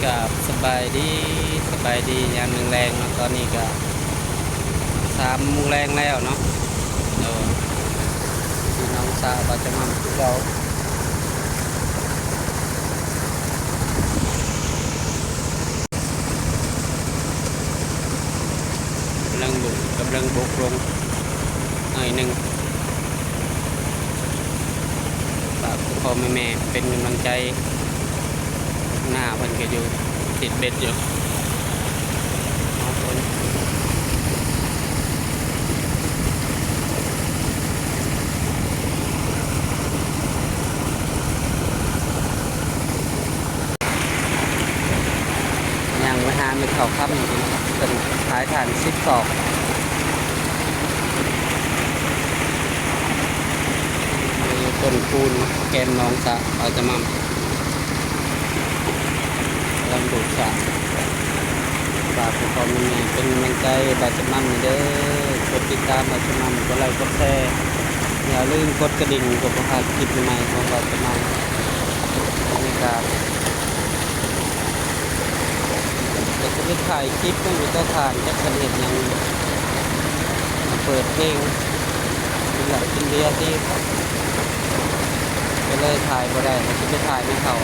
กับสบายดียามแรงๆเนาะตอนนี้ก็3 โมงแรงแล้วเนาะเออพี่น้องสาวก็จะมาคือเรากำลังบุกลงหน่อยหนึ่งฝากพ่อแม่เป็นกำลังใจหน้าเพิ่นก็อยู่ติดเบ็ดอยู่เอาเพิ่นย่างไปหาไม่เข้าค่ำจริงๆเป็นขายถ่าน12มีต้นคูนแกมน้องสะเอาจะมาลำดูดสะฝากพ่อแม่เป็นกำลังใจบาจะมั่มเด้อกดติดตามบาจะมั่มกดไลค์กดแชร์อย่าลืมกดกระดิ่งกดประกาศคลิปใหม่ๆของบาจะมั่มนี่ครับเดี๋ยวจะไปถ่ายคลิปไม่มีก็ถ่ายจะเห็นยังเปิดเพลงกินเหล้ากินเบียร์ที่ก็เลยถ่ายบ่ได้จะไปถ่ายไม่เขา